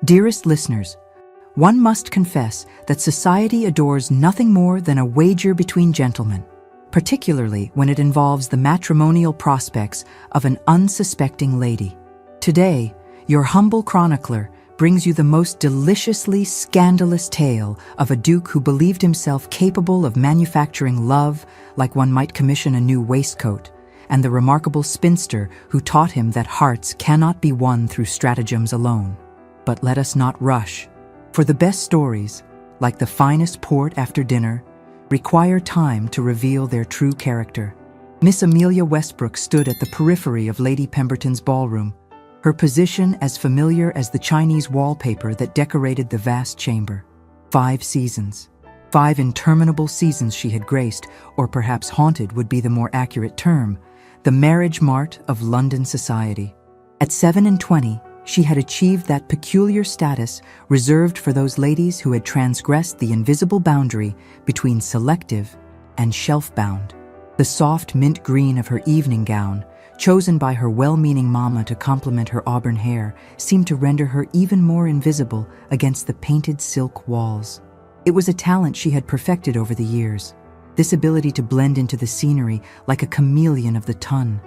Dearest listeners, one must confess that society adores nothing more than a wager between gentlemen, particularly when it involves the matrimonial prospects of an unsuspecting lady. Today, your humble chronicler brings you the most deliciously scandalous tale of a duke who believed himself capable of manufacturing love like one might commission a new waistcoat, and the remarkable spinster who taught him that hearts cannot be won through stratagems alone. But let us not rush, for the best stories, like the finest port after dinner, require time to reveal their true character. Miss Amelia Westbrook stood at the periphery of Lady Pemberton's ballroom, her position as familiar as the Chinese wallpaper that decorated the vast chamber. 5 seasons. 5 interminable seasons she had graced, or perhaps haunted would be the more accurate term, the marriage mart of London society. At 27, she had achieved that peculiar status reserved for those ladies who had transgressed the invisible boundary between selective and shelf-bound. The soft mint green of her evening gown, chosen by her well-meaning mama to complement her auburn hair, seemed to render her even more invisible against the painted silk walls. It was a talent she had perfected over the years, this ability to blend into the scenery like a chameleon of the Tun.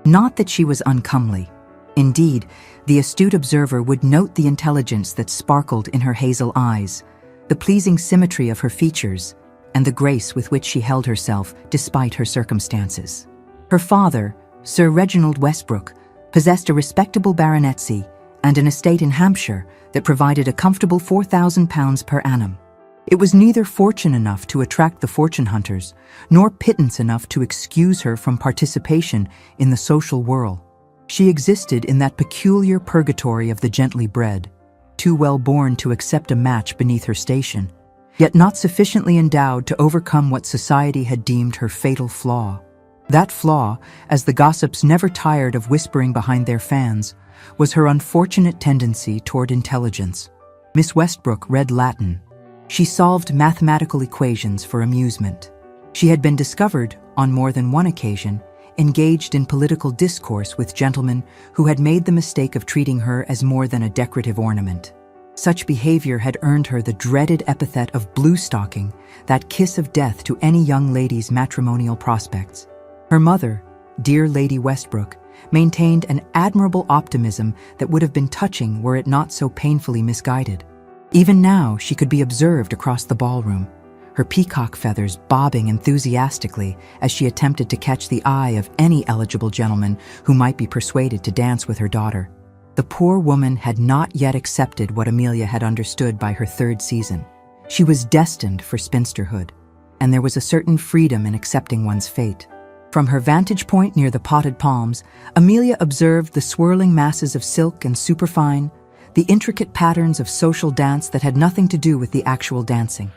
Not that she was uncomely. Indeed, the astute observer would note the intelligence that sparkled in her hazel eyes, the pleasing symmetry of her features, and the grace with which she held herself despite her circumstances. Her father, Sir Reginald Westbrook, possessed a respectable baronetcy and an estate in Hampshire that provided a comfortable £4,000 per annum. It was neither fortune enough to attract the fortune hunters, nor pittance enough to excuse her from participation in the social whirl. She existed in that peculiar purgatory of the gently bred, too well born to accept a match beneath her station, yet not sufficiently endowed to overcome what society had deemed her fatal flaw. That flaw, as the gossips never tired of whispering behind their fans, was her unfortunate tendency toward intelligence. Miss Westbrook read Latin. She solved mathematical equations for amusement. She had been discovered, on more than one occasion, engaged in political discourse with gentlemen who had made the mistake of treating her as more than a decorative ornament. Such behavior had earned her the dreaded epithet of blue-stocking, that kiss of death to any young lady's matrimonial prospects. Her mother, dear Lady Westbrook, maintained an admirable optimism that would have been touching were it not so painfully misguided. Even now she could be observed across the ballroom, her peacock feathers bobbing enthusiastically as she attempted to catch the eye of any eligible gentleman who might be persuaded to dance with her daughter. The poor woman had not yet accepted what Amelia had understood by her 3rd season. She was destined for spinsterhood, and there was a certain freedom in accepting one's fate. From her vantage point near the potted palms, Amelia observed the swirling masses of silk and superfine, the intricate patterns of social dance that had nothing to do with the actual dancing.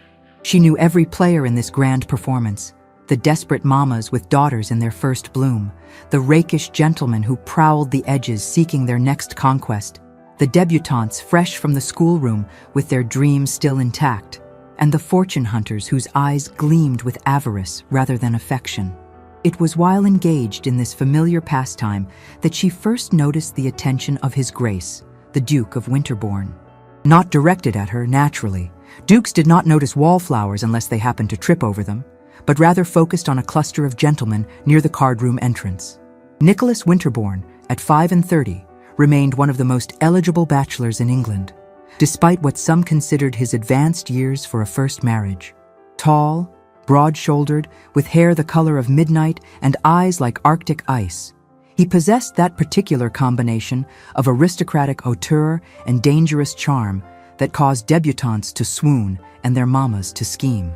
She knew every player in this grand performance, the desperate mamas with daughters in their first bloom, the rakish gentlemen who prowled the edges seeking their next conquest, the debutantes fresh from the schoolroom with their dreams still intact, and the fortune hunters whose eyes gleamed with avarice rather than affection. It was while engaged in this familiar pastime that she first noticed the attention of His Grace, the Duke of Winterbourne. Not directed at her, naturally. Dukes did not notice wallflowers unless they happened to trip over them, but rather focused on a cluster of gentlemen near the card-room entrance. Nicholas Winterbourne, at 35, remained one of the most eligible bachelors in England, despite what some considered his advanced years for a first marriage. Tall, broad-shouldered, with hair the color of midnight and eyes like Arctic ice, he possessed that particular combination of aristocratic hauteur and dangerous charm that caused debutantes to swoon and their mamas to scheme.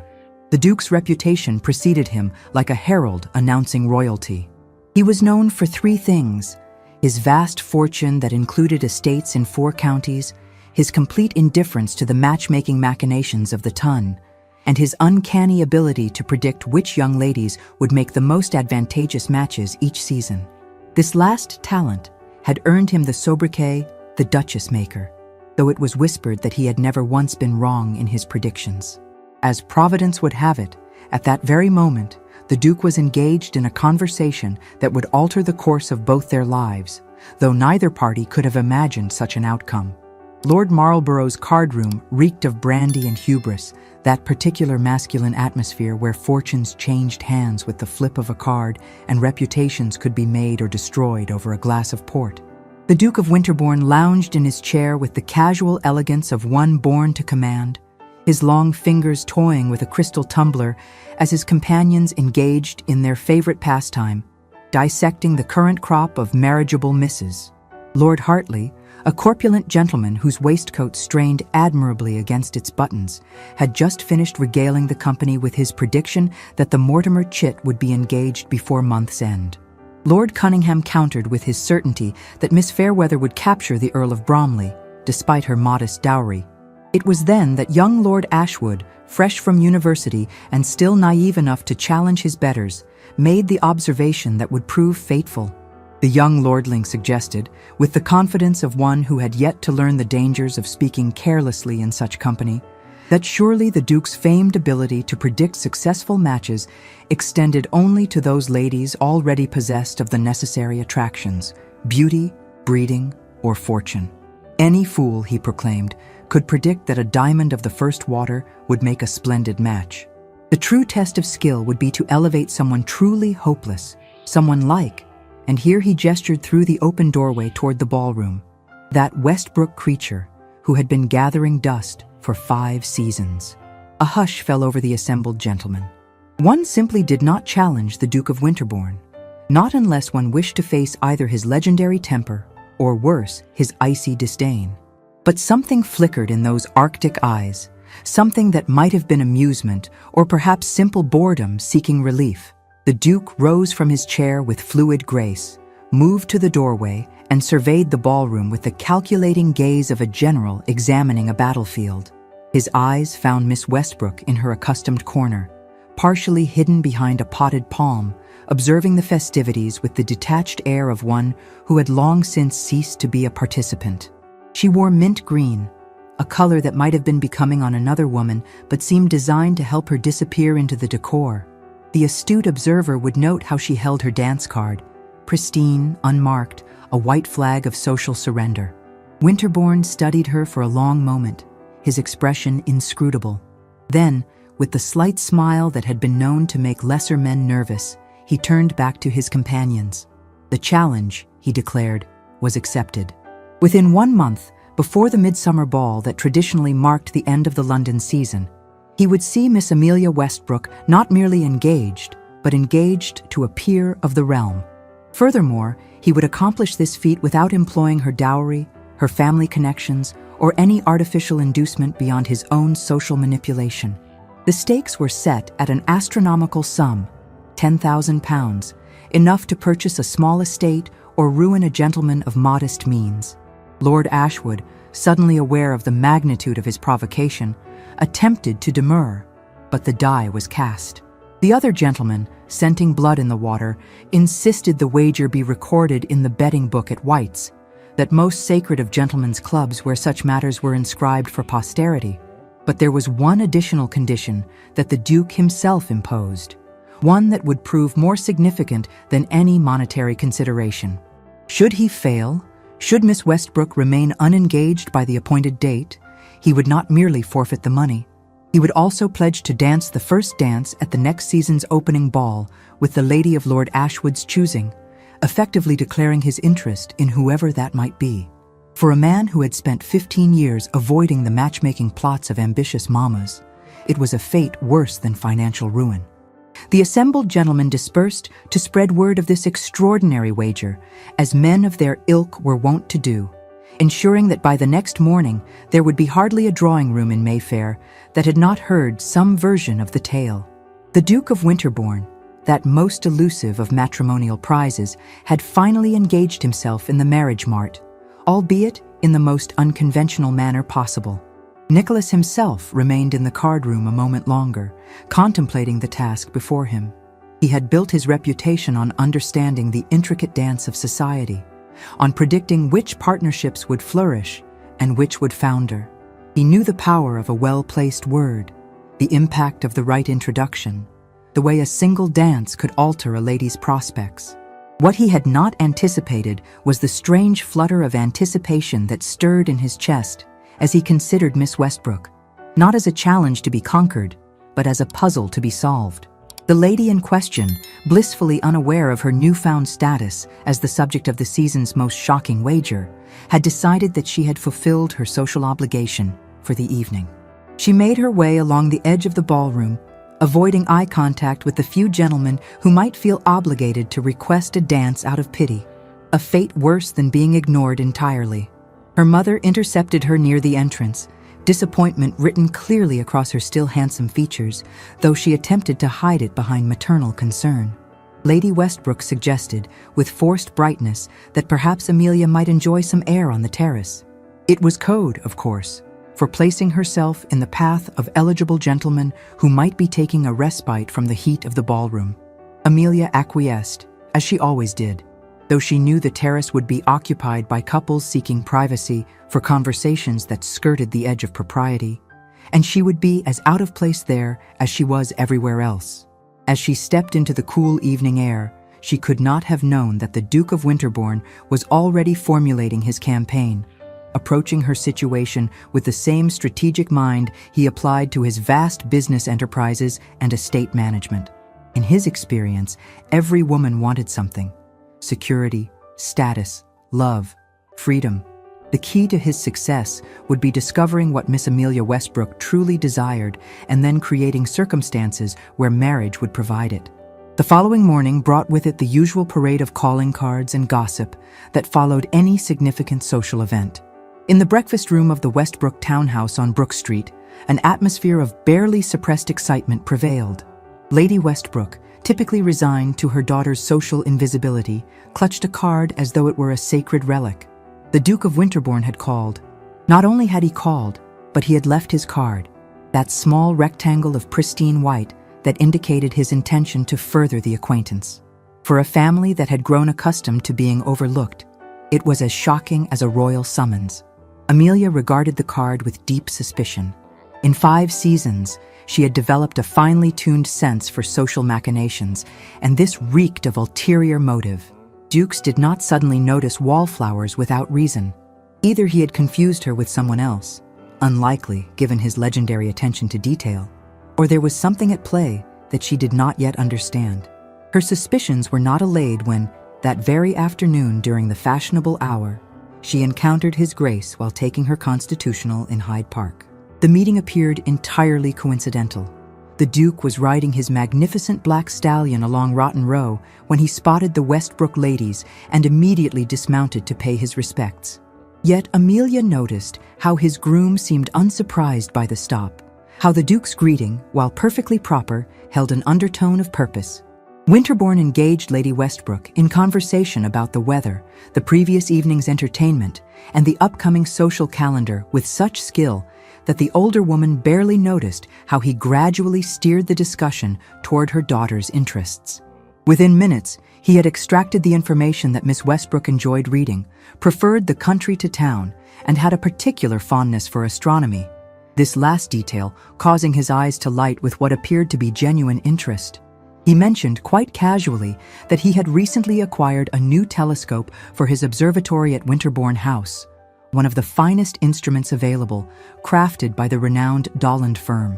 The Duke's reputation preceded him like a herald announcing royalty. He was known for 3 things: his vast fortune that included estates in 4 counties, his complete indifference to the matchmaking machinations of the Tun, and his uncanny ability to predict which young ladies would make the most advantageous matches each season. This last talent had earned him the sobriquet, the Duchess Maker, though it was whispered that he had never once been wrong in his predictions. As Providence would have it, at that very moment, the Duke was engaged in a conversation that would alter the course of both their lives, though neither party could have imagined such an outcome. Lord Marlborough's card room reeked of brandy and hubris, that particular masculine atmosphere where fortunes changed hands with the flip of a card and reputations could be made or destroyed over a glass of port. The Duke of Winterbourne lounged in his chair with the casual elegance of one born to command, his long fingers toying with a crystal tumbler as his companions engaged in their favorite pastime, dissecting the current crop of marriageable misses. Lord Hartley, a corpulent gentleman whose waistcoat strained admirably against its buttons, had just finished regaling the company with his prediction that the Mortimer chit would be engaged before month's end. Lord Cunningham countered with his certainty that Miss Fairweather would capture the Earl of Bromley, despite her modest dowry. It was then that young Lord Ashwood, fresh from university and still naive enough to challenge his betters, made the observation that would prove fateful. The young lordling suggested, with the confidence of one who had yet to learn the dangers of speaking carelessly in such company, that surely the Duke's famed ability to predict successful matches extended only to those ladies already possessed of the necessary attractions, beauty, breeding, or fortune. Any fool, he proclaimed, could predict that a diamond of the first water would make a splendid match. The true test of skill would be to elevate someone truly hopeless, someone like, and here he gestured through the open doorway toward the ballroom, that Westbrook creature who had been gathering dust for 5 seasons. A hush fell over the assembled gentlemen. One simply did not challenge the Duke of Winterbourne, not unless one wished to face either his legendary temper or, worse, his icy disdain. But something flickered in those arctic eyes, something that might have been amusement or perhaps simple boredom seeking relief. The Duke rose from his chair with fluid grace, moved to the doorway, and surveyed the ballroom with the calculating gaze of a general examining a battlefield. His eyes found Miss Westbrook in her accustomed corner, partially hidden behind a potted palm, observing the festivities with the detached air of one who had long since ceased to be a participant. She wore mint green, a color that might have been becoming on another woman but seemed designed to help her disappear into the decor. The astute observer would note how she held her dance card, pristine, unmarked, a white flag of social surrender. Winterbourne studied her for a long moment, his expression inscrutable. Then, with the slight smile that had been known to make lesser men nervous, he turned back to his companions. The challenge, he declared, was accepted. Within 1 month, before the midsummer ball that traditionally marked the end of the London season, he would see Miss Amelia Westbrook not merely engaged, but engaged to a peer of the realm. Furthermore, he would accomplish this feat without employing her dowry, her family connections, or any artificial inducement beyond his own social manipulation. The stakes were set at an astronomical sum, £10,000, enough to purchase a small estate or ruin a gentleman of modest means. Lord Ashwood, suddenly aware of the magnitude of his provocation, attempted to demur, but the die was cast. The other gentleman, scenting blood in the water, insisted the wager be recorded in the betting book at White's, that most sacred of gentlemen's clubs where such matters were inscribed for posterity. But there was one additional condition that the Duke himself imposed, one that would prove more significant than any monetary consideration. Should he fail, should Miss Westbrook remain unengaged by the appointed date, he would not merely forfeit the money. He would also pledge to dance the first dance at the next season's opening ball with the lady of Lord Ashwood's choosing, effectively declaring his interest in whoever that might be. For a man who had spent 15 years avoiding the matchmaking plots of ambitious mamas, it was a fate worse than financial ruin. The assembled gentlemen dispersed to spread word of this extraordinary wager, as men of their ilk were wont to do, ensuring that by the next morning there would be hardly a drawing-room in Mayfair that had not heard some version of the tale. The Duke of Winterbourne, that most elusive of matrimonial prizes, had finally engaged himself in the marriage mart, albeit in the most unconventional manner possible. Nicholas himself remained in the card-room a moment longer, contemplating the task before him. He had built his reputation on understanding the intricate dance of society, on predicting which partnerships would flourish and which would founder. He knew the power of a well-placed word, the impact of the right introduction, the way a single dance could alter a lady's prospects. What he had not anticipated was the strange flutter of anticipation that stirred in his chest as he considered Miss Westbrook, not as a challenge to be conquered, but as a puzzle to be solved. The lady in question, blissfully unaware of her newfound status as the subject of the season's most shocking wager, had decided that she had fulfilled her social obligation for the evening. She made her way along the edge of the ballroom, avoiding eye contact with the few gentlemen who might feel obligated to request a dance out of pity, a fate worse than being ignored entirely. Her mother intercepted her near the entrance, disappointment written clearly across her still handsome features, though she attempted to hide it behind maternal concern. Lady Westbrook suggested, with forced brightness, that perhaps Amelia might enjoy some air on the terrace. It was code, of course, for placing herself in the path of eligible gentlemen who might be taking a respite from the heat of the ballroom. Amelia acquiesced, as she always did, though she knew the terrace would be occupied by couples seeking privacy for conversations that skirted the edge of propriety, and she would be as out of place there as she was everywhere else. As she stepped into the cool evening air, she could not have known that the Duke of Winterbourne was already formulating his campaign, approaching her situation with the same strategic mind he applied to his vast business enterprises and estate management. In his experience, every woman wanted something: security, status, love, freedom. The key to his success would be discovering what Miss Amelia Westbrook truly desired and then creating circumstances where marriage would provide it. The following morning brought with it the usual parade of calling cards and gossip that followed any significant social event. In the breakfast room of the Westbrook townhouse on Brook Street, an atmosphere of barely suppressed excitement prevailed. Lady Westbrook, typically resigned to her daughter's social invisibility, clutched a card as though it were a sacred relic. The Duke of Winterbourne had called. Not only had he called, but he had left his card, that small rectangle of pristine white that indicated his intention to further the acquaintance. For a family that had grown accustomed to being overlooked, it was as shocking as a royal summons. Amelia regarded the card with deep suspicion. In 5 seasons, she had developed a finely tuned sense for social machinations, and this reeked of ulterior motive. Dukes did not suddenly notice wallflowers without reason. Either he had confused her with someone else, unlikely given his legendary attention to detail, or there was something at play that she did not yet understand. Her suspicions were not allayed when, that very afternoon during the fashionable hour, she encountered His Grace while taking her constitutional in Hyde Park. The meeting appeared entirely coincidental. The Duke was riding his magnificent black stallion along Rotten Row when he spotted the Westbrook ladies and immediately dismounted to pay his respects. Yet Amelia noticed how his groom seemed unsurprised by the stop, how the Duke's greeting, while perfectly proper, held an undertone of purpose. Winterbourne engaged Lady Westbrook in conversation about the weather, the previous evening's entertainment, and the upcoming social calendar with such skill that the older woman barely noticed how he gradually steered the discussion toward her daughter's interests. Within minutes, he had extracted the information that Miss Westbrook enjoyed reading, preferred the country to town, and had a particular fondness for astronomy. This last detail causing his eyes to light with what appeared to be genuine interest. He mentioned quite casually that he had recently acquired a new telescope for his observatory at Winterbourne House, one of the finest instruments available, crafted by the renowned Dolland firm.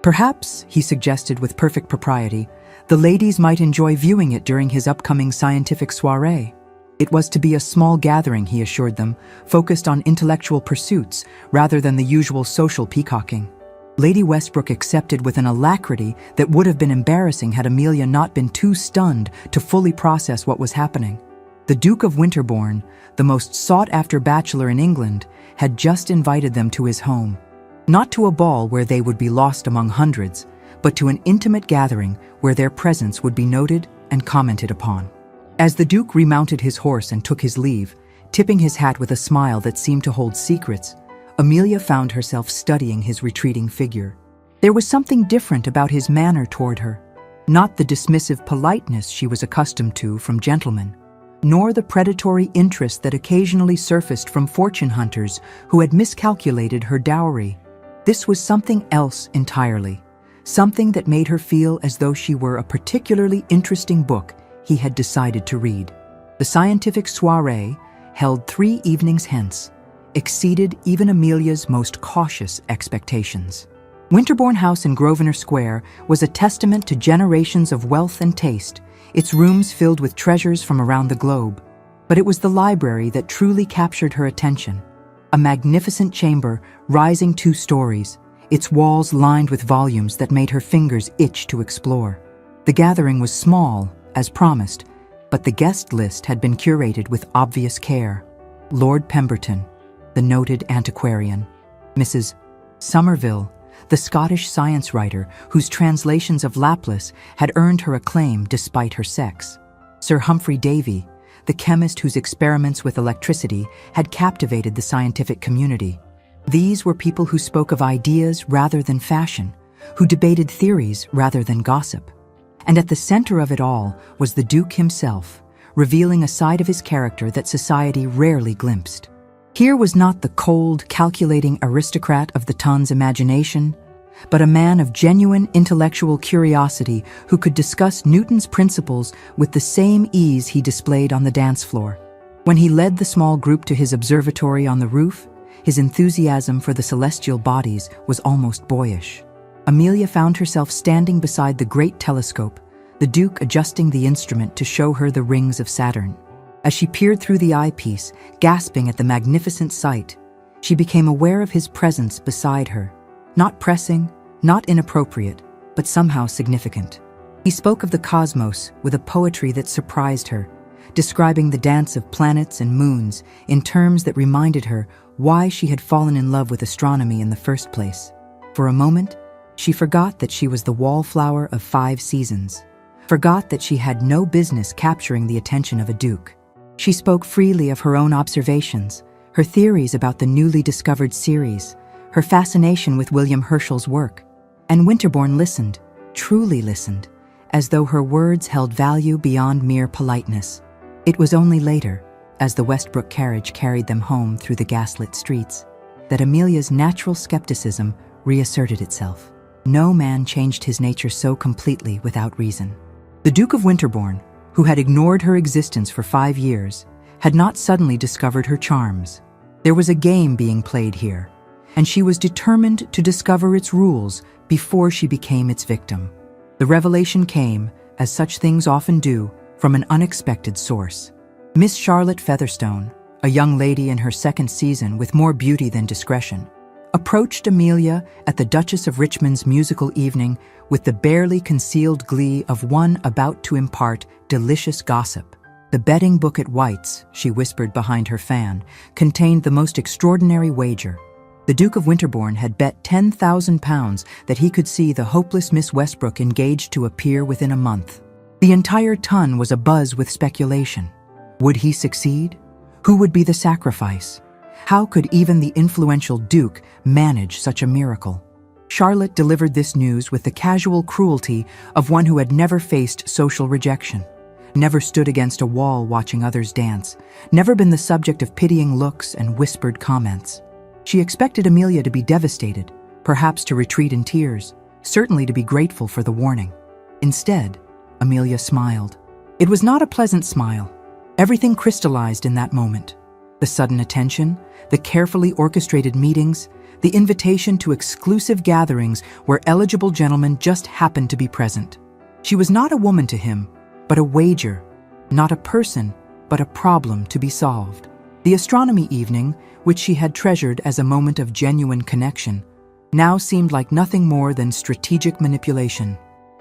Perhaps, he suggested with perfect propriety, the ladies might enjoy viewing it during his upcoming scientific soiree. It was to be a small gathering, he assured them, focused on intellectual pursuits rather than the usual social peacocking. Lady Westbrook accepted with an alacrity that would have been embarrassing had Amelia not been too stunned to fully process what was happening. The Duke of Winterbourne, the most sought-after bachelor in England, had just invited them to his home. Not to a ball where they would be lost among hundreds, but to an intimate gathering where their presence would be noted and commented upon. As the Duke remounted his horse and took his leave, tipping his hat with a smile that seemed to hold secrets, Amelia found herself studying his retreating figure. There was something different about his manner toward her, not the dismissive politeness she was accustomed to from gentlemen, nor the predatory interest that occasionally surfaced from fortune hunters who had miscalculated her dowry. This was something else entirely, something that made her feel as though she were a particularly interesting book he had decided to read. The scientific soiree, held 3 evenings hence, exceeded even Amelia's most cautious expectations. Winterbourne House in Grosvenor Square was a testament to generations of wealth and taste, its rooms filled with treasures from around the globe. But it was the library that truly captured her attention. A magnificent chamber rising 2 stories, its walls lined with volumes that made her fingers itch to explore. The gathering was small, as promised, but the guest list had been curated with obvious care. Lord Pemberton, the noted antiquarian; Mrs. Somerville, the Scottish science writer whose translations of Laplace had earned her acclaim despite her sex; Sir Humphrey Davy, the chemist whose experiments with electricity had captivated the scientific community. These were people who spoke of ideas rather than fashion, who debated theories rather than gossip. And at the center of it all was the Duke himself, revealing a side of his character that society rarely glimpsed. Here was not the cold, calculating aristocrat of the ton's imagination, but a man of genuine intellectual curiosity who could discuss Newton's principles with the same ease he displayed on the dance floor. When he led the small group to his observatory on the roof, his enthusiasm for the celestial bodies was almost boyish. Amelia found herself standing beside the great telescope, the Duke adjusting the instrument to show her the rings of Saturn. As she peered through the eyepiece, gasping at the magnificent sight, she became aware of his presence beside her. Not pressing, not inappropriate, but somehow significant. He spoke of the cosmos with a poetry that surprised her, describing the dance of planets and moons in terms that reminded her why she had fallen in love with astronomy in the first place. For a moment, she forgot that she was the wallflower of 5 seasons, forgot that she had no business capturing the attention of a duke. She spoke freely of her own observations, her theories about the newly discovered series, her fascination with William Herschel's work. And Winterbourne listened, truly listened, as though her words held value beyond mere politeness. It was only later, as the Westbrook carriage carried them home through the gaslit streets, that Amelia's natural skepticism reasserted itself. No man changed his nature so completely without reason. The Duke of Winterbourne, who had ignored her existence for 5 years, had not suddenly discovered her charms. There was a game being played here, and she was determined to discover its rules before she became its victim. The revelation came, as such things often do, from an unexpected source. Miss Charlotte Featherstone, a young lady in her 2nd season with more beauty than discretion, approached Amelia at the Duchess of Richmond's musical evening with the barely concealed glee of one about to impart delicious gossip. The betting book at White's, she whispered behind her fan, contained the most extraordinary wager. The Duke of Winterbourne had bet £10,000 that he could see the hopeless Miss Westbrook engaged to appear within a month. The entire ton was abuzz with speculation. Would he succeed? Who would be the sacrifice? How could even the influential Duke manage such a miracle? Charlotte delivered this news with the casual cruelty of one who had never faced social rejection, never stood against a wall watching others dance, never been the subject of pitying looks and whispered comments. She expected Amelia to be devastated, perhaps to retreat in tears, certainly to be grateful for the warning. Instead, Amelia smiled. It was not a pleasant smile. Everything crystallized in that moment. The sudden attention, the carefully orchestrated meetings, the invitation to exclusive gatherings where eligible gentlemen just happened to be present. She was not a woman to him, but a wager, not a person, but a problem to be solved. The astronomy evening, which she had treasured as a moment of genuine connection, now seemed like nothing more than strategic manipulation.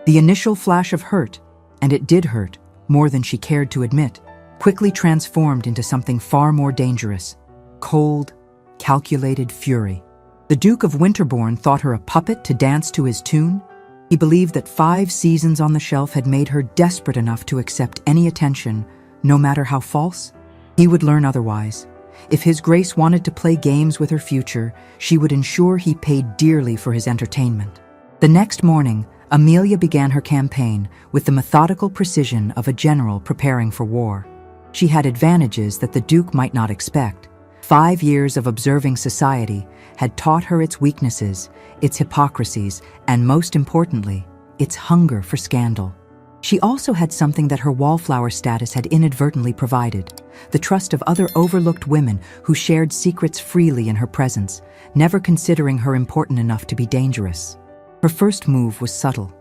The initial flash of hurt, and it did hurt, more than she cared to admit, quickly transformed into something far more dangerous: cold, calculated fury. The Duke of Winterbourne thought her a puppet to dance to his tune. He believed that 5 seasons on the shelf had made her desperate enough to accept any attention, no matter how false. He would learn otherwise. If His Grace wanted to play games with her future, she would ensure he paid dearly for his entertainment. The next morning, Amelia began her campaign with the methodical precision of a general preparing for war. She had advantages that the Duke might not expect. 5 years of observing society had taught her its weaknesses, its hypocrisies, and most importantly, its hunger for scandal. She also had something that her wallflower status had inadvertently provided: the trust of other overlooked women who shared secrets freely in her presence, never considering her important enough to be dangerous. Her first move was subtle.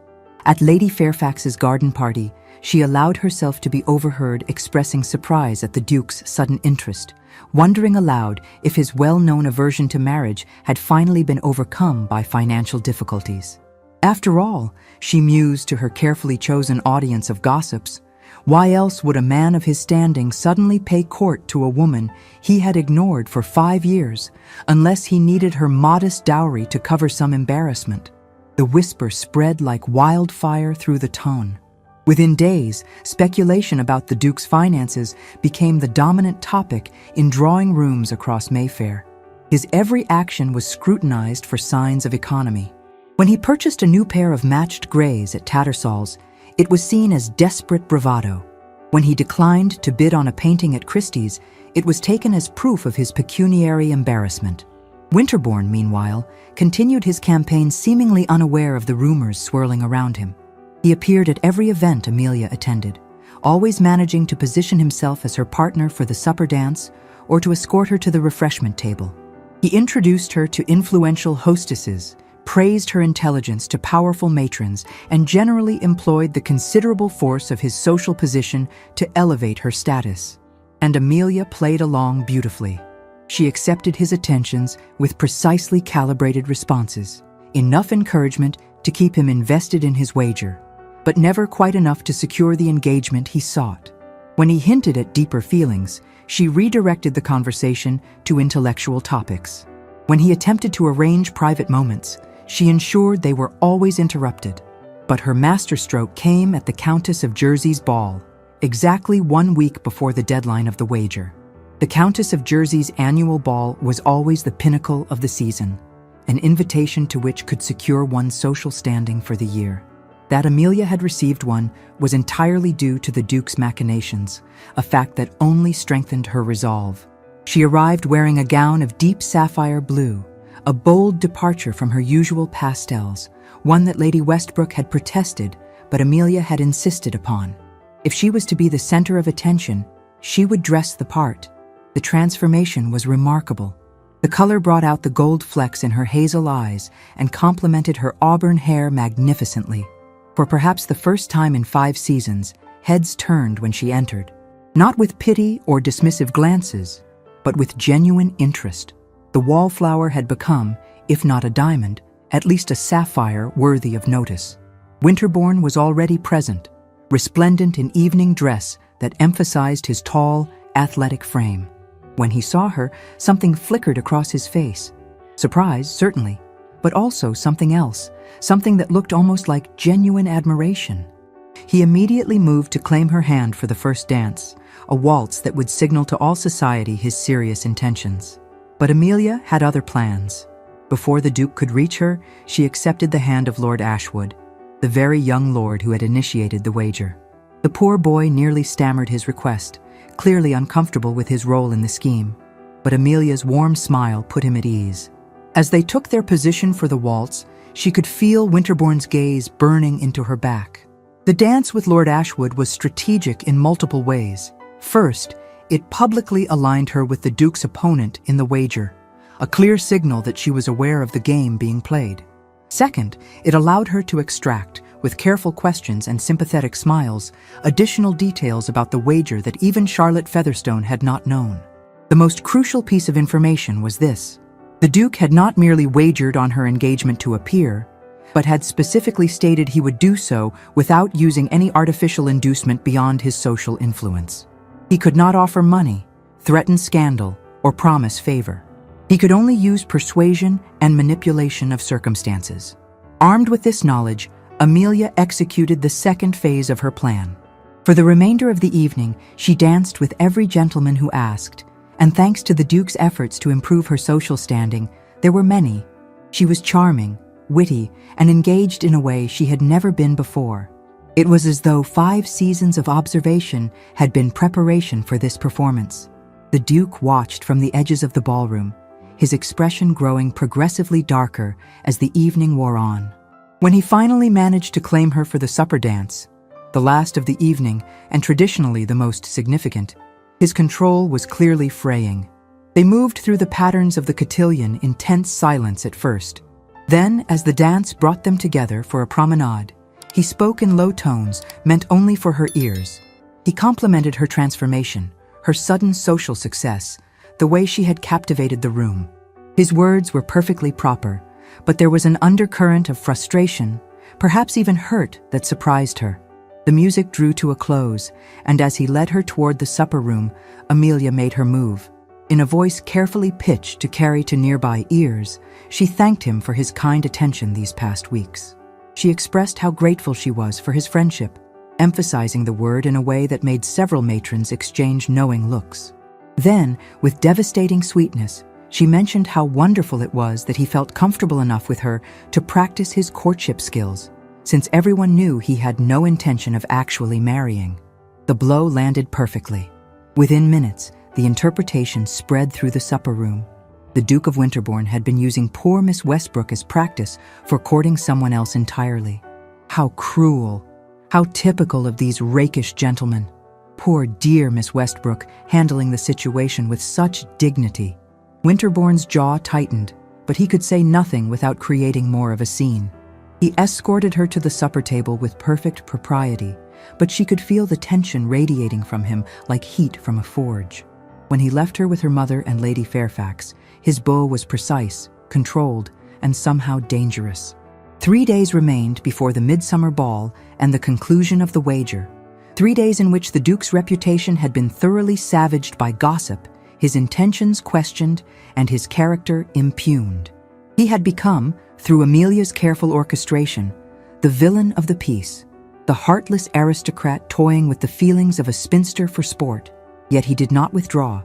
At Lady Fairfax's garden party, she allowed herself to be overheard expressing surprise at the Duke's sudden interest, wondering aloud if his well-known aversion to marriage had finally been overcome by financial difficulties. After all, she mused to her carefully chosen audience of gossips, why else would a man of his standing suddenly pay court to a woman he had ignored for 5 years, unless he needed her modest dowry to cover some embarrassment? The whisper spread like wildfire through the town. Within days, speculation about the Duke's finances became the dominant topic in drawing rooms across Mayfair. His every action was scrutinized for signs of economy. When he purchased a new pair of matched greys at Tattersall's, it was seen as desperate bravado. When he declined to bid on a painting at Christie's, it was taken as proof of his pecuniary embarrassment. Winterbourne, meanwhile, continued his campaign seemingly unaware of the rumors swirling around him. He appeared at every event Amelia attended, always managing to position himself as her partner for the supper dance or to escort her to the refreshment table. He introduced her to influential hostesses, praised her intelligence to powerful matrons, and generally employed the considerable force of his social position to elevate her status. And Amelia played along beautifully. She accepted his attentions with precisely calibrated responses, enough encouragement to keep him invested in his wager, but never quite enough to secure the engagement he sought. When he hinted at deeper feelings, she redirected the conversation to intellectual topics. When he attempted to arrange private moments, she ensured they were always interrupted. But her masterstroke came at the Countess of Jersey's ball, exactly 1 week before the deadline of the wager. The Countess of Jersey's annual ball was always the pinnacle of the season, an invitation to which could secure one's social standing for the year. That Amelia had received one was entirely due to the Duke's machinations, a fact that only strengthened her resolve. She arrived wearing a gown of deep sapphire blue, a bold departure from her usual pastels, one that Lady Westbrook had protested but Amelia had insisted upon. If she was to be the center of attention, she would dress the part. The transformation was remarkable. The color brought out the gold flecks in her hazel eyes and complemented her auburn hair magnificently. For perhaps the first time in 5 seasons, heads turned when she entered, not with pity or dismissive glances, but with genuine interest. The Wallflower had become, if not a diamond, at least a sapphire worthy of notice. Winterbourne was already present, resplendent in evening dress that emphasized his tall, athletic frame. When he saw her, something flickered across his face. Surprise, certainly, but also something else, something that looked almost like genuine admiration. He immediately moved to claim her hand for the first dance, a waltz that would signal to all society his serious intentions. But Amelia had other plans. Before the Duke could reach her, she accepted the hand of Lord Ashwood, the very young lord who had initiated the wager. The poor boy nearly stammered his request, clearly uncomfortable with his role in the scheme. But Amelia's warm smile put him at ease. As they took their position for the waltz, she could feel Winterbourne's gaze burning into her back. The dance with Lord Ashwood was strategic in multiple ways. First, it publicly aligned her with the Duke's opponent in the wager, a clear signal that she was aware of the game being played. Second, it allowed her to extract, with careful questions and sympathetic smiles, additional details about the wager that even Charlotte Featherstone had not known. The most crucial piece of information was this: the Duke had not merely wagered on her engagement to appear, but had specifically stated he would do so without using any artificial inducement beyond his social influence. He could not offer money, threaten scandal, or promise favor. He could only use persuasion and manipulation of circumstances. Armed with this knowledge, Amelia executed the second phase of her plan. For the remainder of the evening, she danced with every gentleman who asked, and thanks to the Duke's efforts to improve her social standing, there were many. She was charming, witty, and engaged in a way she had never been before. It was as though 5 seasons of observation had been preparation for this performance. The Duke watched from the edges of the ballroom, his expression growing progressively darker as the evening wore on. When he finally managed to claim her for the supper dance, the last of the evening and traditionally the most significant. His control was clearly fraying. They moved through the patterns of the cotillion in tense silence at first. Then, as the dance brought them together for a promenade, he spoke in low tones meant only for her ears. He complimented her transformation, her sudden social success, the way she had captivated the room. His words were perfectly proper, but there was an undercurrent of frustration, perhaps even hurt, that surprised her. The music drew to a close, and as he led her toward the supper room, Amelia made her move. In a voice carefully pitched to carry to nearby ears, she thanked him for his kind attention these past weeks. She expressed how grateful she was for his friendship, emphasizing the word in a way that made several matrons exchange knowing looks. Then, with devastating sweetness, she mentioned how wonderful it was that he felt comfortable enough with her to practice his courtship skills, since everyone knew he had no intention of actually marrying. The blow landed perfectly. Within minutes, the interpretation spread through the supper room. The Duke of Winterbourne had been using poor Miss Westbrook as practice for courting someone else entirely. How cruel! How typical of these rakish gentlemen. Poor dear Miss Westbrook, handling the situation with such dignity. Winterbourne's jaw tightened, but he could say nothing without creating more of a scene. He escorted her to the supper table with perfect propriety, but she could feel the tension radiating from him like heat from a forge. When he left her with her mother and Lady Fairfax, his bow was precise, controlled, and somehow dangerous. 3 days remained before the midsummer ball and the conclusion of the wager. 3 days in which the Duke's reputation had been thoroughly savaged by gossip, his intentions questioned, and his character impugned. He had become, through Amelia's careful orchestration, the villain of the piece, the heartless aristocrat toying with the feelings of a spinster for sport. Yet he did not withdraw.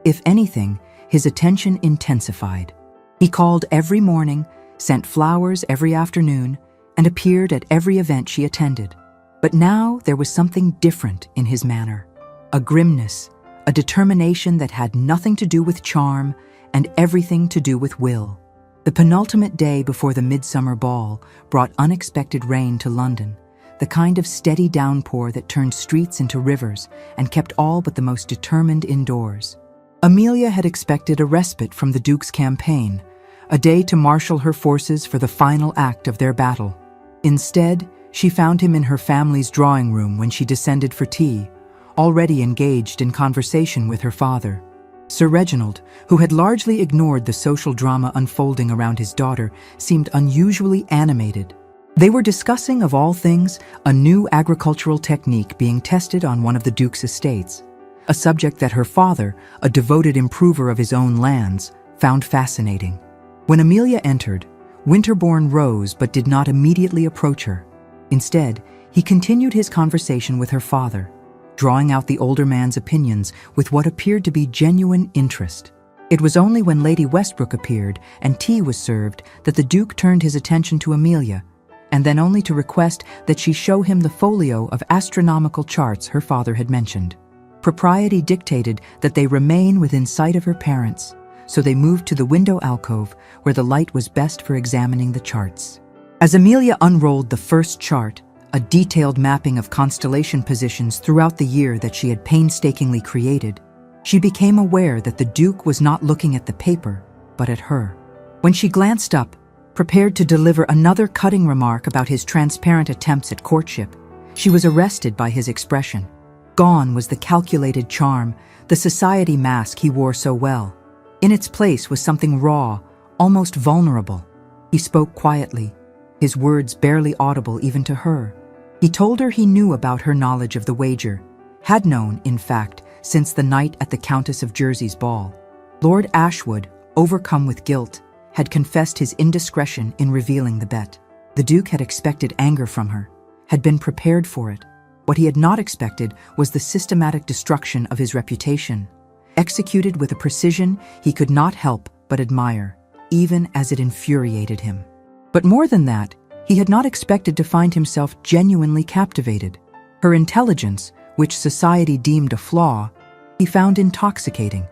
If anything, his attention intensified. He called every morning, sent flowers every afternoon, and appeared at every event she attended. But now there was something different in his manner. A grimness, a determination that had nothing to do with charm and everything to do with will. The penultimate day before the midsummer ball brought unexpected rain to London, the kind of steady downpour that turned streets into rivers and kept all but the most determined indoors. Amelia had expected a respite from the Duke's campaign, a day to marshal her forces for the final act of their battle. Instead, she found him in her family's drawing room when she descended for tea, already engaged in conversation with her father. Sir Reginald, who had largely ignored the social drama unfolding around his daughter, seemed unusually animated. They were discussing, of all things, a new agricultural technique being tested on one of the Duke's estates, a subject that her father, a devoted improver of his own lands, found fascinating. When Amelia entered, Winterbourne rose but did not immediately approach her. Instead, he continued his conversation with her father, drawing out the older man's opinions with what appeared to be genuine interest. It was only when Lady Westbrook appeared and tea was served that the Duke turned his attention to Amelia, and then only to request that she show him the folio of astronomical charts her father had mentioned. Propriety dictated that they remain within sight of her parents, so they moved to the window alcove where the light was best for examining the charts. As Amelia unrolled the first chart, a detailed mapping of constellation positions throughout the year that she had painstakingly created, she became aware that the Duke was not looking at the paper, but at her. When she glanced up, prepared to deliver another cutting remark about his transparent attempts at courtship, she was arrested by his expression. Gone was the calculated charm, the society mask he wore so well. In its place was something raw, almost vulnerable. He spoke quietly, his words barely audible even to her. He told her he knew about her knowledge of the wager, had known, in fact, since the night at the Countess of Jersey's ball. Lord Ashwood, overcome with guilt, had confessed his indiscretion in revealing the bet. The Duke had expected anger from her, had been prepared for it. What he had not expected was the systematic destruction of his reputation, executed with a precision he could not help but admire, even as it infuriated him. But more than that, he had not expected to find himself genuinely captivated. Her intelligence, which society deemed a flaw, he found intoxicating.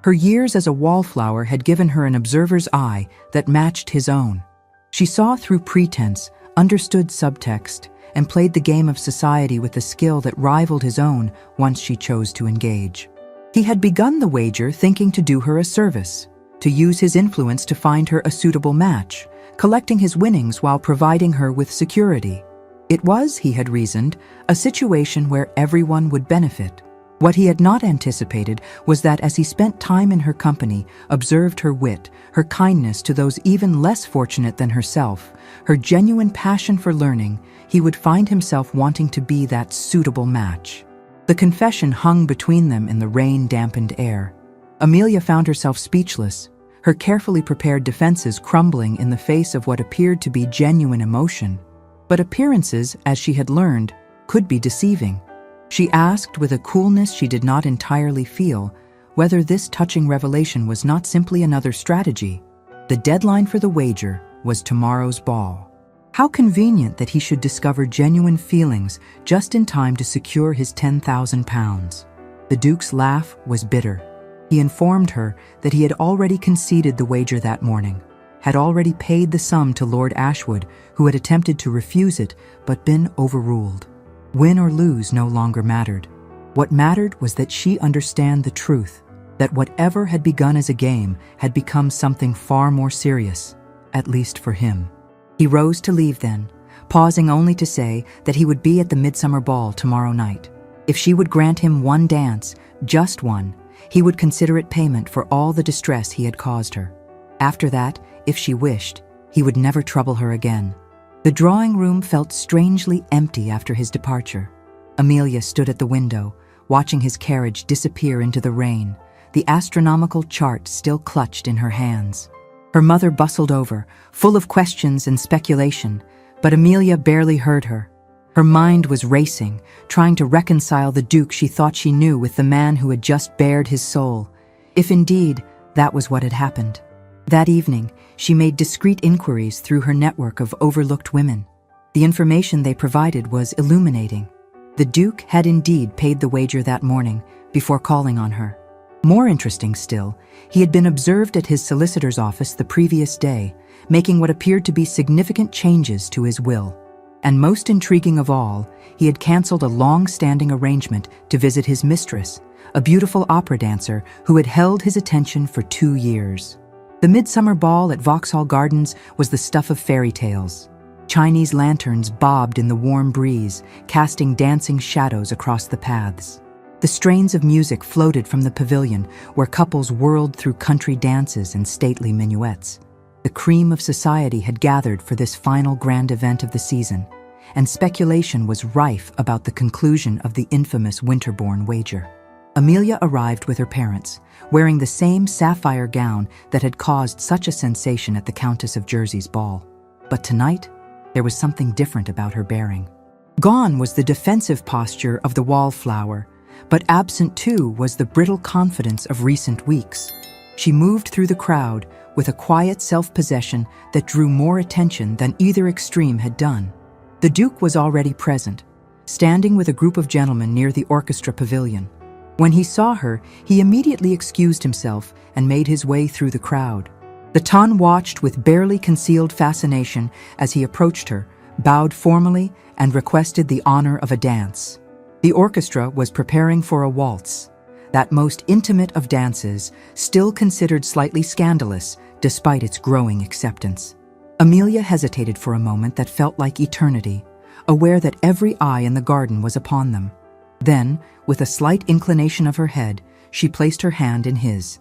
Her years as a wallflower had given her an observer's eye that matched his own. She saw through pretense, understood subtext, and played the game of society with a skill that rivaled his own once she chose to engage. He had begun the wager thinking to do her a service, to use his influence to find her a suitable match, collecting his winnings while providing her with security. It was, he had reasoned, a situation where everyone would benefit. What he had not anticipated was that as he spent time in her company, observed her wit, her kindness to those even less fortunate than herself, her genuine passion for learning, he would find himself wanting to be that suitable match. The confession hung between them in the rain-dampened air. Amelia found herself speechless, her carefully prepared defenses crumbling in the face of what appeared to be genuine emotion. But appearances, as she had learned, could be deceiving. She asked with a coolness she did not entirely feel whether this touching revelation was not simply another strategy. The deadline for the wager was tomorrow's ball. How convenient that he should discover genuine feelings just in time to secure his £10,000. The Duke's laugh was bitter. He informed her that he had already conceded the wager that morning, had already paid the sum to Lord Ashwood, who had attempted to refuse it but been overruled. Win or lose no longer mattered. What mattered was that she understand the truth, that whatever had begun as a game had become something far more serious, at least for him. He rose to leave then, pausing only to say that he would be at the midsummer ball tomorrow night. If she would grant him one dance, just one, he would consider it payment for all the distress he had caused her. After that, if she wished, he would never trouble her again. The drawing room felt strangely empty after his departure. Amelia stood at the window, watching his carriage disappear into the rain, the astronomical chart still clutched in her hands. Her mother bustled over, full of questions and speculation, but Amelia barely heard her. Her mind was racing, trying to reconcile the Duke she thought she knew with the man who had just bared his soul, if indeed that was what had happened. That evening, she made discreet inquiries through her network of overlooked women. The information they provided was illuminating. The Duke had indeed paid the wager that morning before calling on her. More interesting still, he had been observed at his solicitor's office the previous day, making what appeared to be significant changes to his will. And most intriguing of all, he had cancelled a long-standing arrangement to visit his mistress, a beautiful opera dancer who had held his attention for 2 years. The midsummer ball at Vauxhall Gardens was the stuff of fairy tales. Chinese lanterns bobbed in the warm breeze, casting dancing shadows across the paths. The strains of music floated from the pavilion, where couples whirled through country dances and stately minuets. The cream of society had gathered for this final grand event of the season, and speculation was rife about the conclusion of the infamous Winterbourne wager. Amelia arrived with her parents, wearing the same sapphire gown that had caused such a sensation at the Countess of Jersey's ball. But tonight, there was something different about her bearing. Gone was the defensive posture of the Wallflower, but absent too was the brittle confidence of recent weeks. She moved through the crowd with a quiet self-possession that drew more attention than either extreme had done. The Duke was already present, standing with a group of gentlemen near the orchestra pavilion. When he saw her, he immediately excused himself and made his way through the crowd. The Ton watched with barely concealed fascination as he approached her, bowed formally, and requested the honor of a dance. The orchestra was preparing for a waltz, that most intimate of dances, still considered slightly scandalous despite its growing acceptance. Amelia hesitated for a moment that felt like eternity, aware that every eye in the garden was upon them. Then, with a slight inclination of her head, she placed her hand in his.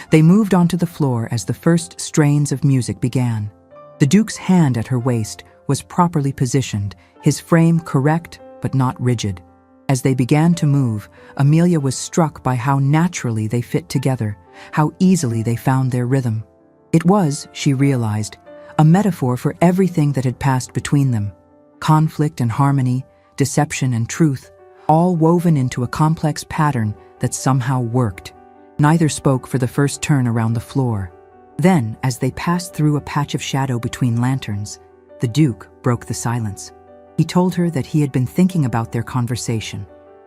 They moved onto the floor as the first strains of music began. The Duke's hand at her waist was properly positioned, his frame correct but not rigid. As they began to move, Amelia was struck by how naturally they fit together, how easily they found their rhythm. It was, she realized, a metaphor for everything that had passed between them. Conflict and harmony, deception and truth, all woven into a complex pattern that somehow worked. Neither spoke for the first turn around the floor. Then, as they passed through a patch of shadow between lanterns, the Duke broke the silence. He told her that he had been thinking about their conversation,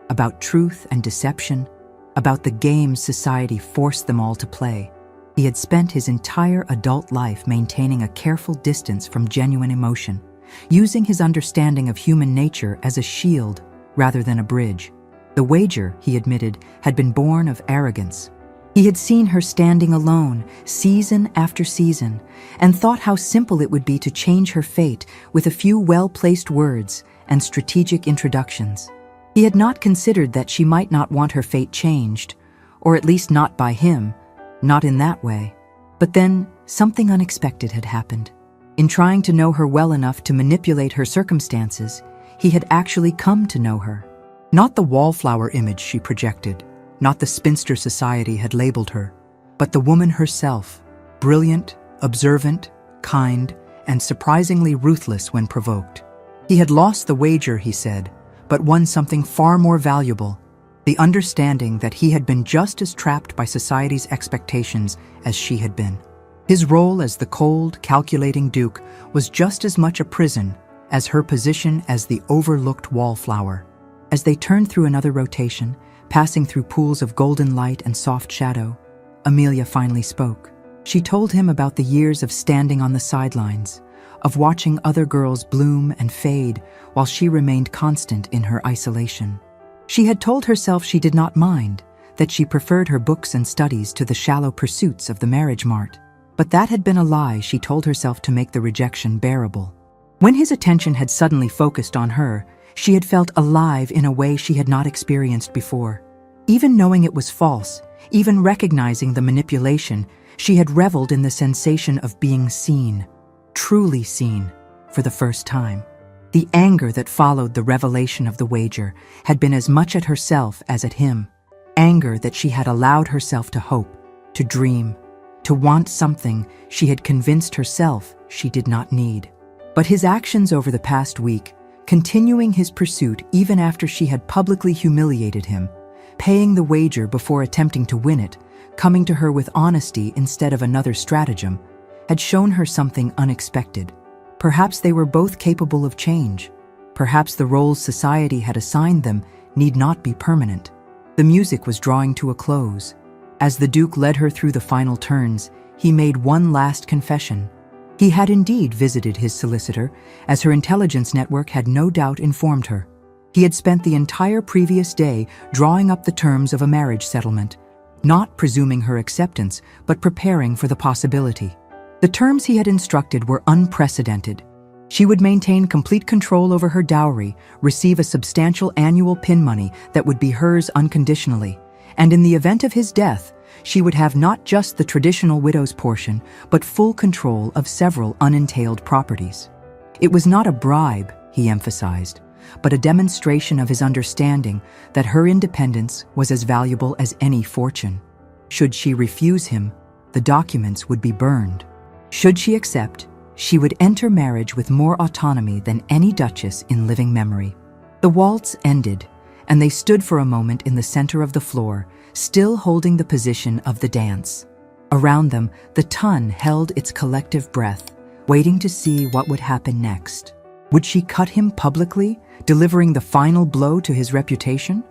about truth and deception, about the games society forced them all to play. He had spent his entire adult life maintaining a careful distance from genuine emotion, using his understanding of human nature as a shield rather than a bridge. The wager, he admitted, had been born of arrogance. He had seen her standing alone, season after season, and thought how simple it would be to change her fate with a few well-placed words and strategic introductions. He had not considered that she might not want her fate changed, or at least not by him, not in that way. But then, something unexpected had happened. In trying to know her well enough to manipulate her circumstances, he had actually come to know her. Not the wallflower image she projected, not the spinster society had labeled her, but the woman herself, brilliant, observant, kind, and surprisingly ruthless when provoked. He had lost the wager, he said, but won something far more valuable, the understanding that he had been just as trapped by society's expectations as she had been. His role as the cold, calculating Duke was just as much a prison as her position as the overlooked wallflower. As they turned through another rotation, passing through pools of golden light and soft shadow, Amelia finally spoke. She told him about the years of standing on the sidelines, of watching other girls bloom and fade while she remained constant in her isolation. She had told herself she did not mind, that she preferred her books and studies to the shallow pursuits of the marriage mart. But that had been a lie she told herself to make the rejection bearable. When his attention had suddenly focused on her, she had felt alive in a way she had not experienced before. Even knowing it was false, even recognizing the manipulation, she had reveled in the sensation of being seen, truly seen, for the first time. The anger that followed the revelation of the wager had been as much at herself as at him. Anger that she had allowed herself to hope, to dream, to want something she had convinced herself she did not need. But his actions over the past week, continuing his pursuit even after she had publicly humiliated him, paying the wager before attempting to win it, coming to her with honesty instead of another stratagem, had shown her something unexpected. Perhaps they were both capable of change. Perhaps the roles society had assigned them need not be permanent. The music was drawing to a close. As the Duke led her through the final turns, he made one last confession. He had indeed visited his solicitor, as her intelligence network had no doubt informed her. He had spent the entire previous day drawing up the terms of a marriage settlement, not presuming her acceptance, but preparing for the possibility. The terms he had instructed were unprecedented. She would maintain complete control over her dowry, receive a substantial annual pin money that would be hers unconditionally, and in the event of his death, she would have not just the traditional widow's portion, but full control of several unentailed properties. It was not a bribe, he emphasized, but a demonstration of his understanding that her independence was as valuable as any fortune. Should she refuse him, the documents would be burned. Should she accept, she would enter marriage with more autonomy than any duchess in living memory. The waltz ended, and they stood for a moment in the center of the floor, still holding the position of the dance. Around them, the ton held its collective breath, waiting to see what would happen next. Would she cut him publicly, delivering the final blow to his reputation?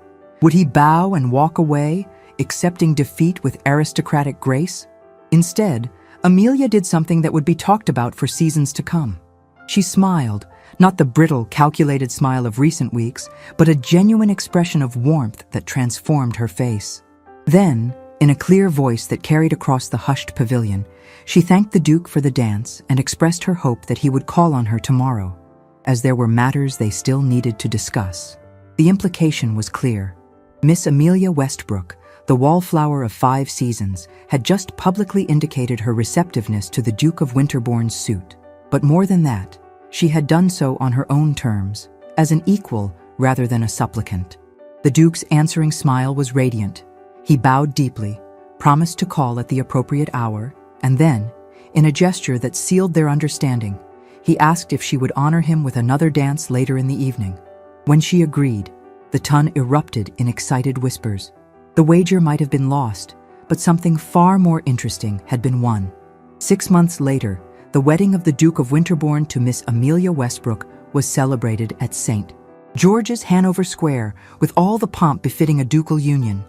Would he bow and walk away, accepting defeat with aristocratic grace? Instead, Amelia did something that would be talked about for seasons to come. She smiled, not the brittle, calculated smile of recent weeks, but a genuine expression of warmth that transformed her face. Then, in a clear voice that carried across the hushed pavilion, she thanked the Duke for the dance and expressed her hope that he would call on her tomorrow, as there were matters they still needed to discuss. The implication was clear. Miss Amelia Westbrook, the Wallflower of 5 seasons, had just publicly indicated her receptiveness to the Duke of Winterbourne's suit. But more than that, she had done so on her own terms, as an equal rather than a supplicant. The Duke's answering smile was radiant. He bowed deeply, promised to call at the appropriate hour, and then, in a gesture that sealed their understanding, he asked if she would honor him with another dance later in the evening. When she agreed, the ton erupted in excited whispers. The wager might have been lost, but something far more interesting had been won. 6 months later, the wedding of the Duke of Winterbourne to Miss Amelia Westbrook was celebrated at St. George's, Hanover Square, with all the pomp befitting a ducal union.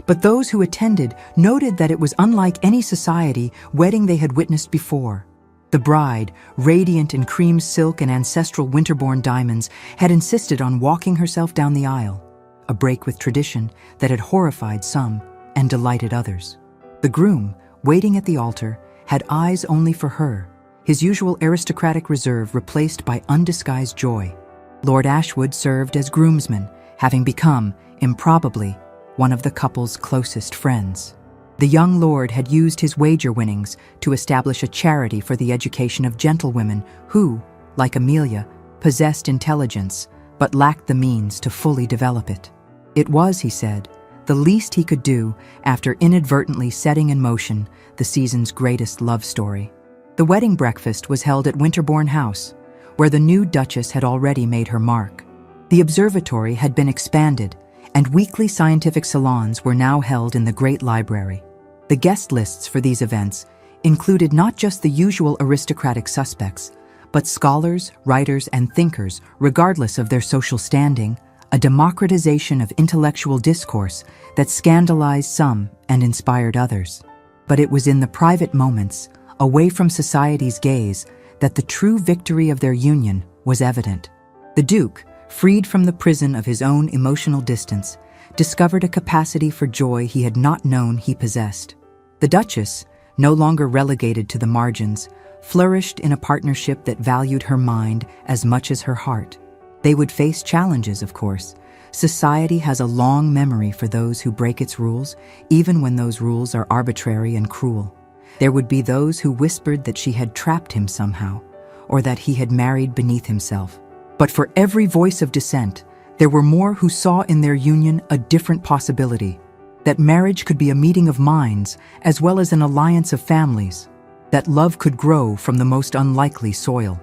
But those who attended noted that it was unlike any society wedding they had witnessed before. The bride, radiant in cream silk and ancestral winterborn diamonds, had insisted on walking herself down the aisle, a break with tradition that had horrified some and delighted others. The groom, waiting at the altar, had eyes only for her, his usual aristocratic reserve replaced by undisguised joy. Lord Ashwood served as groomsman, having become, improbably, one of the couple's closest friends. The young lord had used his wager winnings to establish a charity for the education of gentlewomen who, like Amelia, possessed intelligence but lacked the means to fully develop it. It was, he said, the least he could do after inadvertently setting in motion the season's greatest love story. The wedding breakfast was held at Winterbourne House, where the new Duchess had already made her mark. The observatory had been expanded, and weekly scientific salons were now held in the great library. The guest lists for these events included not just the usual aristocratic suspects, but scholars, writers, and thinkers, regardless of their social standing, a democratization of intellectual discourse that scandalized some and inspired others. But it was in the private moments, away from society's gaze, that the true victory of their union was evident. The Duke, freed from the prison of his own emotional distance, discovered a capacity for joy he had not known he possessed. The Duchess, no longer relegated to the margins, flourished in a partnership that valued her mind as much as her heart. They would face challenges, of course. Society has a long memory for those who break its rules, even when those rules are arbitrary and cruel. There would be those who whispered that she had trapped him somehow, or that he had married beneath himself. But for every voice of dissent, there were more who saw in their union a different possibility, that marriage could be a meeting of minds as well as an alliance of families, that love could grow from the most unlikely soil.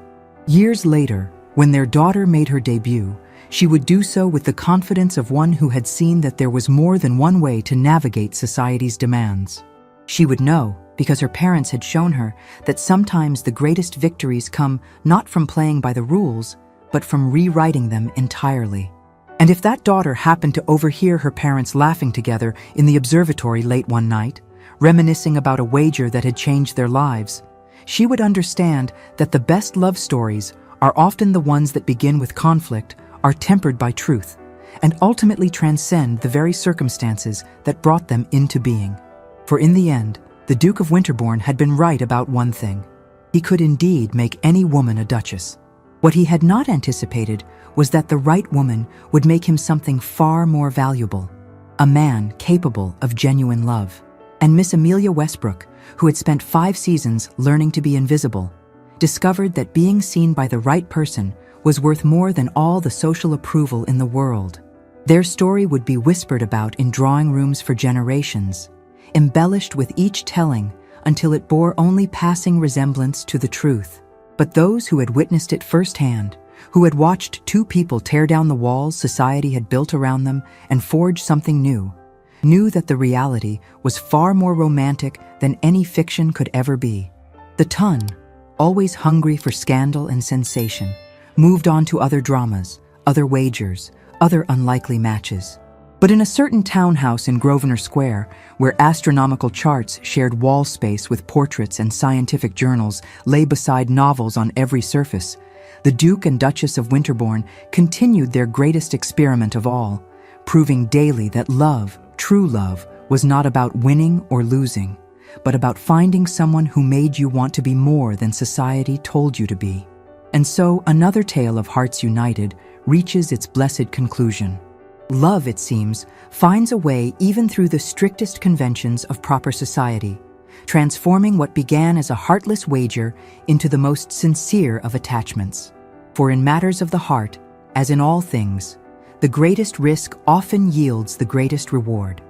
Years later, when their daughter made her debut, she would do so with the confidence of one who had seen that there was more than one way to navigate society's demands. She would know, because her parents had shown her, that sometimes the greatest victories come not from playing by the rules, but from rewriting them entirely. And if that daughter happened to overhear her parents laughing together in the observatory late one night, reminiscing about a wager that had changed their lives, she would understand that the best love stories are often the ones that begin with conflict, are tempered by truth, and ultimately transcend the very circumstances that brought them into being. For in the end, the Duke of Winterbourne had been right about one thing. He could indeed make any woman a duchess. What he had not anticipated was that the right woman would make him something far more valuable, a man capable of genuine love. And Miss Amelia Westbrook, who had spent 5 seasons learning to be invisible, discovered that being seen by the right person was worth more than all the social approval in the world. Their story would be whispered about in drawing rooms for generations, embellished with each telling until it bore only passing resemblance to the truth. But those who had witnessed it firsthand, who had watched 2 people tear down the walls society had built around them and forge something new, knew that the reality was far more romantic than any fiction could ever be. The ton, always hungry for scandal and sensation, moved on to other dramas, other wagers, other unlikely matches. But in a certain townhouse in Grosvenor Square, where astronomical charts shared wall space with portraits and scientific journals lay beside novels on every surface, the Duke and Duchess of Winterbourne continued their greatest experiment of all, proving daily that love, true love, was not about winning or losing, but about finding someone who made you want to be more than society told you to be. And so another tale of hearts united reaches its blessed conclusion. Love, it seems, finds a way even through the strictest conventions of proper society, transforming what began as a heartless wager into the most sincere of attachments. For in matters of the heart, as in all things, the greatest risk often yields the greatest reward.